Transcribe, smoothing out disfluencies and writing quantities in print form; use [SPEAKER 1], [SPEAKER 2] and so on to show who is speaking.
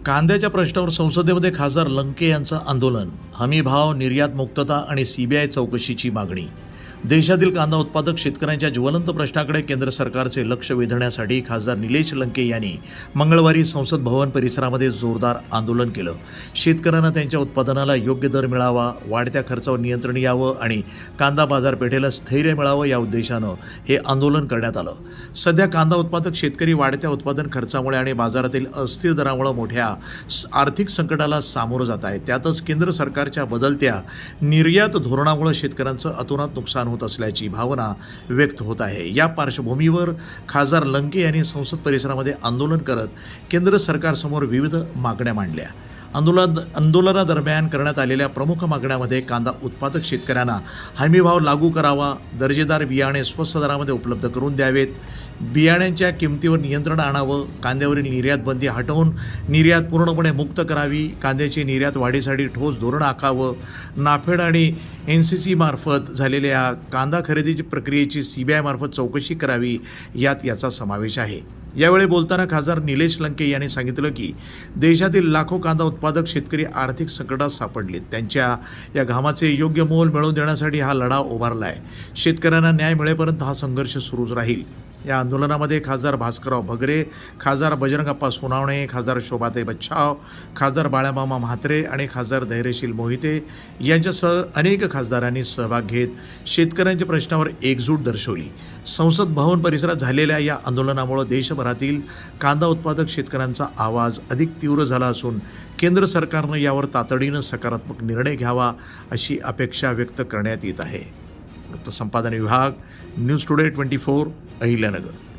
[SPEAKER 1] कांद्याच्या प्रश्नावर संसदेमध्ये खासदार लंके यांचं आंदोलन, हमीभाव, निर्यात मुक्तता आणि सीबीआय चौकशीची मागणी. देशातील कांदा उत्पादक शेतकऱ्यांच्या ज्वलंत प्रश्नाकडे केंद्र सरकारचे लक्ष वेधण्यासाठी खासदार निलेश लंके यांनी मंगळवारी संसद भवन परिसरामध्ये जोरदार आंदोलन केलं. शेतकऱ्यांना त्यांच्या उत्पादनाला योग्य दर मिळावा, वाढत्या खर्चावर नियंत्रण यावं आणि कांदा बाजारपेठेला स्थैर्य मिळावं या उद्देशानं हे आंदोलन करण्यात आलं. सध्या कांदा उत्पादक शेतकरी वाढत्या उत्पादन खर्चामुळे आणि बाजारातील अस्थिर दरामुळे मोठ्या आर्थिक संकटाला सामोरं जात आहे. त्यातच केंद्र सरकारच्या बदलत्या निर्यात धोरणामुळे शेतकऱ्यांचं अतोनात नुकसान होत असल्याची भावना व्यक्त होत आहे. या पार्श्वभूमीवर खासदार लंके यांनी संसद परिसरामध्ये आंदोलन करत केंद्र सरकारसमोर विविध मागण्या मांडल्या. आंदोलनादरम्यान करण्यात आलेल्या प्रमुख मागण्यांमध्ये कांदा उत्पादक शेतकऱ्यांना हमीभाव लागू करावा, दर्जेदार बियाणे स्वस्त दरामध्ये उपलब्ध करून द्यावेत, बियाण्यांच्या किमतीवर नियंत्रण आणावं, कांद्यावरील निर्यात बंदी हटवून निर्यात पूर्णपणे मुक्त करावी, कांद्याची निर्यात वाढीसाठी ठोस धोरण आखावं, नाफेड आणि NCC मार्फत झालेल्या कांदा खरेदीची प्रक्रियेची CBI मार्फत चौकशी करावी, याचा समावेश आहे. यावेळी बोलताना खासदार निलेश लंके यांनी सांगितलं की देशातील लाखो कांदा उत्पादक शेतकरी आर्थिक संकटात सापडलेत. त्यांच्या या घामाचे योग्य मोल मिळवून देण्यासाठी हा लढा उभारला आहे. शेतकऱ्यांना न्याय मिळेपर्यंत हा संघर्ष सुरूच राहील. या आंदोलनामध्ये खासदार भास्करराव भगरे, खासदार बजरंगप्पा सोनावणे, खासदार शोभाताई बच्छाव, खासदार बाळामामा म्हात्रे आणि खासदार धैर्यशील मोहिते यांच्यासह अनेक खासदारांनी सहभाग घेत शेतकऱ्यांच्या प्रश्नावर एकजूट दर्शवली. संसद भवन परिसरात झालेल्या या आंदोलनामुळे देशभरातील कांदा उत्पादक शेतकऱ्यांचा आवाज अधिक तीव्र झाला असून केंद्र सरकारनं यावर तातडीनं सकारात्मक निर्णय घ्यावा अशी अपेक्षा व्यक्त करण्यात येत आहे. संपादन विभाग, न्यूज टुडे 24, अहिल्यानगर.